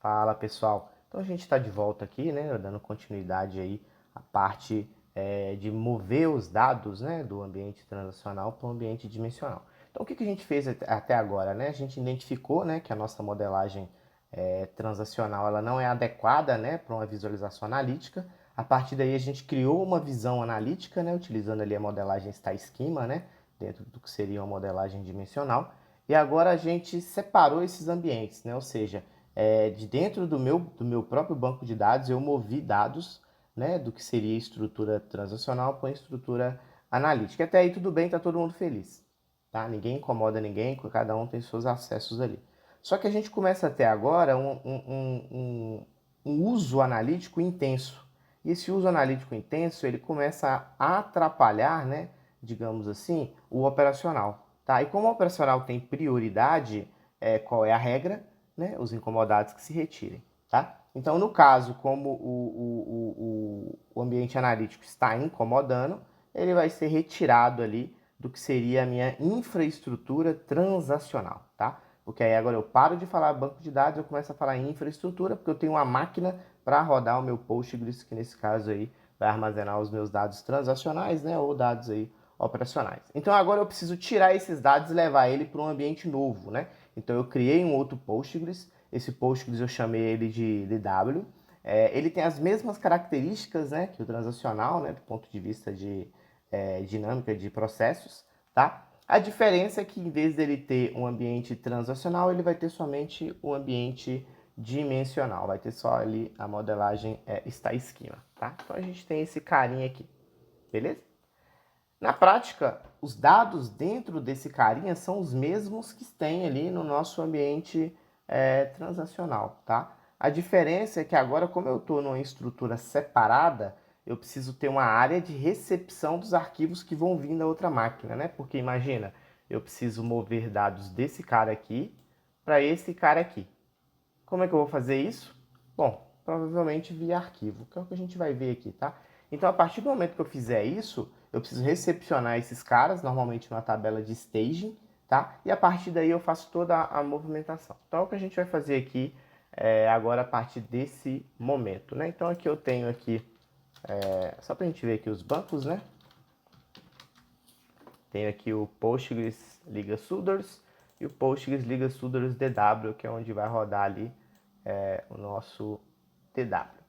Fala pessoal, então a gente está de volta aqui, né, dando continuidade aí à parte de mover os dados, né, do ambiente transacional para o ambiente dimensional. Então o que a gente fez até agora, né? A gente identificou, né, que a nossa modelagem transacional ela não é adequada, né, para uma visualização analítica. A partir daí a gente criou uma visão analítica, né, utilizando ali a modelagem Star-Schema, né, dentro do que seria uma modelagem dimensional. E agora a gente separou esses ambientes, né, ou seja, de dentro do meu próprio banco de dados, eu movi dados, né, do que seria estrutura transacional para estrutura analítica. Até aí tudo bem, está todo mundo feliz. Tá? Ninguém incomoda ninguém, cada um tem seus acessos ali. Só que a gente começa a ter agora um uso analítico intenso. E esse uso analítico intenso, ele começa a atrapalhar, né, digamos assim, o operacional. Tá? E como o operacional tem prioridade, qual é a regra? Né, os incomodados que se retirem, tá? Então, no caso, como o ambiente analítico está incomodando, ele vai ser retirado ali do que seria a minha infraestrutura transacional, tá? Porque aí agora eu paro de falar banco de dados, eu começo a falar em infraestrutura, porque eu tenho uma máquina para rodar o meu Postgres, que nesse caso aí vai armazenar os meus dados transacionais, né, ou dados aí operacionais. Então agora eu preciso tirar esses dados e levar ele para um ambiente novo, né? Então eu criei um outro Postgres, esse Postgres eu chamei ele de DW. Ele tem as mesmas características, né, que o transacional, né, do ponto de vista de dinâmica de processos, tá? A diferença é que em vez dele ter um ambiente transacional, ele vai ter somente o ambiente dimensional, vai ter só ali a modelagem Star-Schema, tá? Então a gente tem esse carinha aqui, beleza? Na prática, os dados dentro desse carinha são os mesmos que tem ali no nosso ambiente transacional, tá? A diferença é que agora, como eu estou numa estrutura separada, eu preciso ter uma área de recepção dos arquivos que vão vir da outra máquina, né? Porque imagina, eu preciso mover dados desse cara aqui para esse cara aqui. Como é que eu vou fazer isso? Bom, provavelmente via arquivo, que é o que a gente vai ver aqui, tá? Então, a partir do momento que eu fizer isso, eu preciso recepcionar esses caras, normalmente numa tabela de staging, tá? E a partir daí eu faço toda a movimentação. Então, é o que a gente vai fazer aqui agora a partir desse momento, né? Então, aqui eu tenho aqui, só para a gente ver aqui os bancos, né? Tenho aqui o Postgres Liga Sudoers e o Postgres Liga Sudoers DW, que é onde vai rodar ali o nosso TW.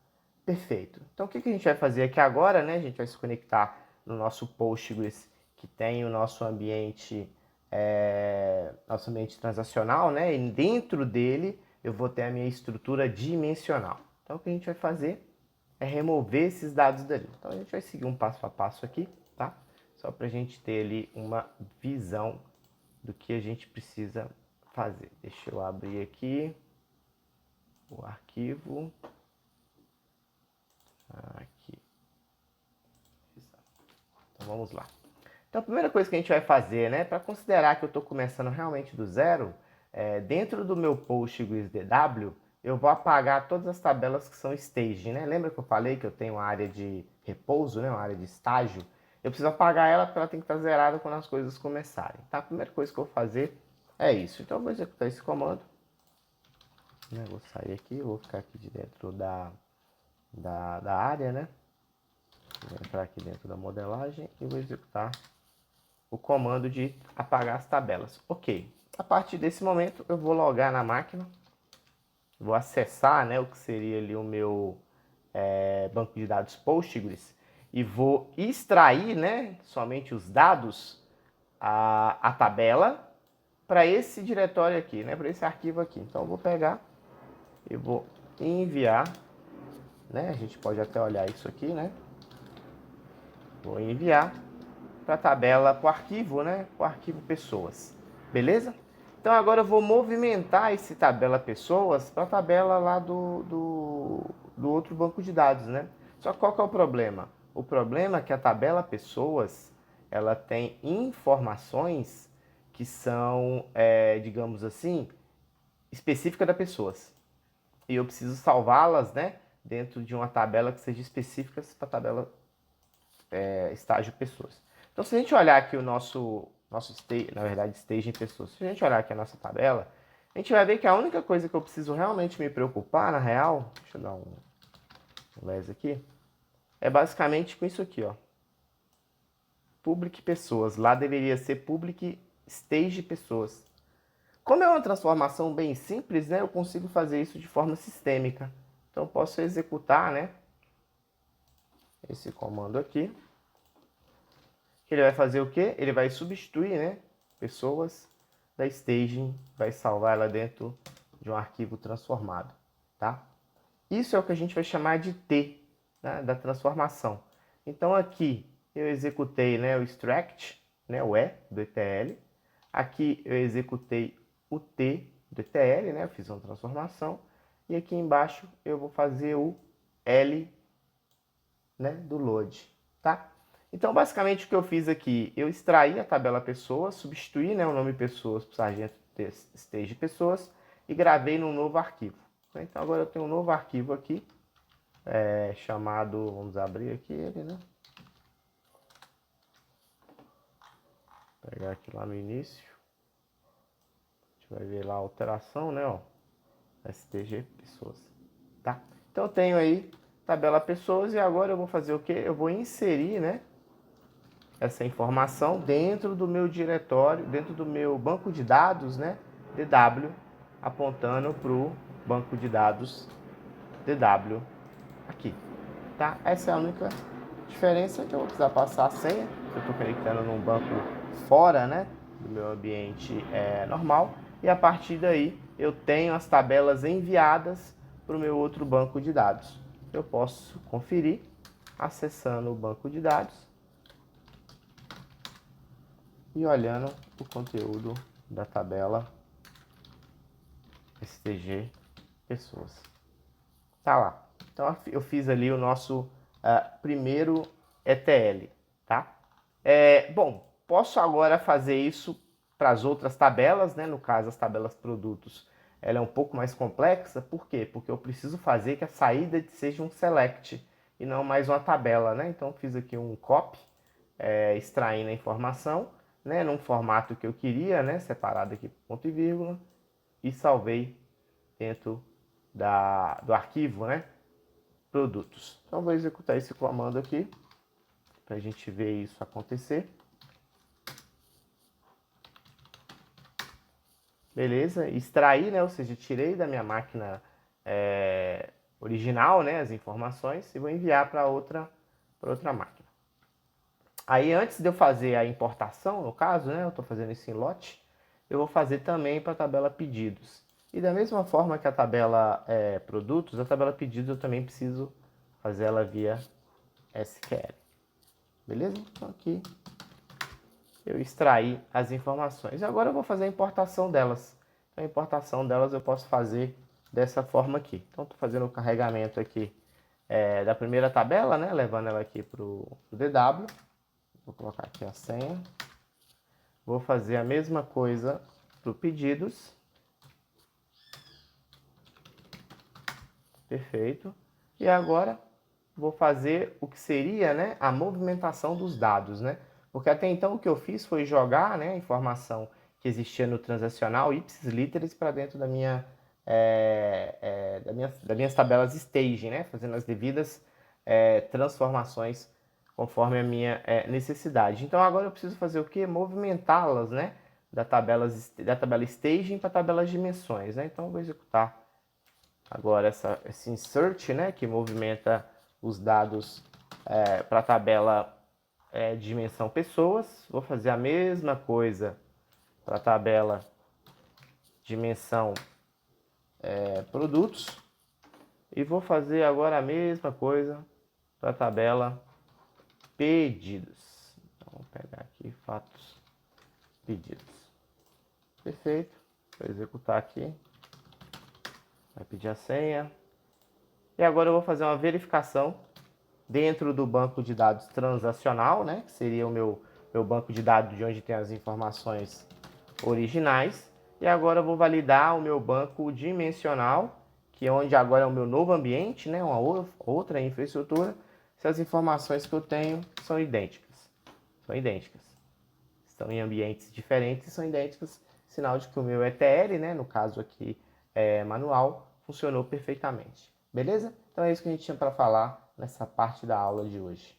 Perfeito. Então o que a gente vai fazer aqui agora, né? A gente vai se conectar no nosso Postgres que tem o nosso ambiente transacional, né? E dentro dele eu vou ter a minha estrutura dimensional. Então o que a gente vai fazer é remover esses dados dali. Então a gente vai seguir um passo a passo aqui, tá? Só para a gente ter ali uma visão do que a gente precisa fazer. Deixa eu abrir aqui o arquivo. Aqui. Então vamos lá. Então a primeira coisa que a gente vai fazer, né, para considerar que eu estou começando realmente do zero, dentro do meu Postgres DW, eu vou apagar todas as tabelas que são staging, né? Lembra que eu falei que eu tenho uma área de repouso, né, uma área de estágio? Eu preciso apagar ela porque ela tem que estar zerada quando as coisas começarem, tá? A primeira coisa que eu vou fazer é isso. Então eu vou executar esse comando. Né? Vou sair aqui, vou ficar aqui de dentro da área, né? Vou entrar aqui dentro da modelagem e vou executar o comando de apagar as tabelas. Ok. A partir desse momento eu vou logar na máquina, vou acessar, né, o que seria ali o meu banco de dados Postgres e vou extrair, né, somente os dados, a tabela para esse diretório aqui, né, para esse arquivo aqui. Então eu vou pegar e vou enviar, né, a gente pode até olhar isso aqui, né, vou enviar para a tabela, para o arquivo, né? Para o arquivo pessoas. Beleza? Então agora eu vou movimentar esse tabela pessoas para a tabela lá do outro banco de dados, né? Só que qual que é o problema? O problema é que a tabela pessoas, ela tem informações que são, digamos assim, específicas da pessoas. E eu preciso salvá-las, né? Dentro de uma tabela que seja específica para a tabela estágio pessoas. Então, se a gente olhar aqui o nosso stage, na verdade, stage em pessoas, se a gente olhar aqui a nossa tabela, a gente vai ver que a única coisa que eu preciso realmente me preocupar, na real, deixa eu dar um les aqui, é basicamente com isso aqui, ó. Public pessoas. Lá deveria ser public stage pessoas. Como é uma transformação bem simples, né, eu consigo fazer isso de forma sistêmica. Então, eu posso executar, né, esse comando aqui. Ele vai fazer o quê? Ele vai substituir, né, pessoas da staging, vai salvar ela dentro de um arquivo transformado, tá? Isso é o que a gente vai chamar de T, né, da transformação. Então, aqui eu executei, né, o extract, né, o E do ETL. Aqui eu executei o T do ETL, né, eu fiz uma transformação. E aqui embaixo eu vou fazer o L, né, do load, tá? Então, basicamente, o que eu fiz aqui, eu extraí a tabela pessoas, substituí, né, o nome pessoas por sargento stage pessoas e gravei num novo arquivo. Então, agora eu tenho um novo arquivo aqui, chamado, vamos abrir aqui ele, né? Pegar aqui lá no início. A gente vai ver lá a alteração, né, ó. STG pessoas, tá? Então, eu tenho aí tabela pessoas e agora eu vou fazer o quê? Eu vou inserir, né, essa informação dentro do meu diretório, dentro do meu banco de dados, né, DW, apontando para o banco de dados DW aqui, tá? Essa é a única diferença, que eu vou precisar passar a senha. Eu estou conectando num banco fora, né, do meu ambiente normal, e a partir daí eu tenho as tabelas enviadas para o meu outro banco de dados. Eu posso conferir acessando o banco de dados e olhando o conteúdo da tabela STG pessoas. Tá lá. Então eu fiz ali o nosso primeiro ETL, tá? Bom, posso agora fazer isso para as outras tabelas, né? No caso, as tabelas produtos, ela é um pouco mais complexa. Por quê? Porque eu preciso fazer que a saída seja um select e não mais uma tabela, né? Então, eu fiz aqui um copy, extraindo a informação, né? Num formato que eu queria, né? Separado aqui por ponto e vírgula, e salvei dentro do arquivo, né? Produtos. Então, vou executar esse comando aqui para a gente ver isso acontecer. Beleza? Extraí, né? Ou seja, tirei da minha máquina original, né? As informações e vou enviar para outra máquina. Aí, antes de eu fazer a importação, no caso, né? Eu estou fazendo isso em lote, eu vou fazer também para a tabela pedidos. E da mesma forma que a tabela produtos, a tabela pedidos eu também preciso fazer ela via SQL. Beleza? Então aqui eu extraí as informações. E agora eu vou fazer a importação delas. Então, a importação delas eu posso fazer dessa forma aqui. Então, estou fazendo o carregamento aqui da primeira tabela, né? Levando ela aqui para o DW. Vou colocar aqui a senha. Vou fazer a mesma coisa para o pedidos. Perfeito. E agora vou fazer o que seria, né, a movimentação dos dados, né? Porque até então o que eu fiz foi jogar, né, a informação que existia no transacional ipsis literis para dentro das minhas tabelas staging, né? Fazendo as devidas transformações conforme a minha necessidade. Então agora eu preciso fazer o quê? Movimentá-las, né? Da tabela staging para a tabela dimensões, né? Então eu vou executar agora esse insert, né? Que movimenta os dados para a tabela dimensão pessoas. Vou fazer a mesma coisa para a tabela dimensão produtos. E vou fazer agora a mesma coisa para a tabela pedidos. Então, vou pegar aqui fatos pedidos. Perfeito. Vou executar aqui. Vai pedir a senha. E agora eu vou fazer uma verificação dentro do banco de dados transacional, né? Que seria o meu banco de dados de onde tem as informações originais. E agora eu vou validar o meu banco dimensional, que é onde agora é o meu novo ambiente, né? Uma outra infraestrutura, se as informações que eu tenho são idênticas. São idênticas. Estão em ambientes diferentes e são idênticas sinal de que o meu ETL, né, no caso aqui manual, funcionou perfeitamente. Beleza? Então é isso que a gente tinha para falar nessa parte da aula de hoje.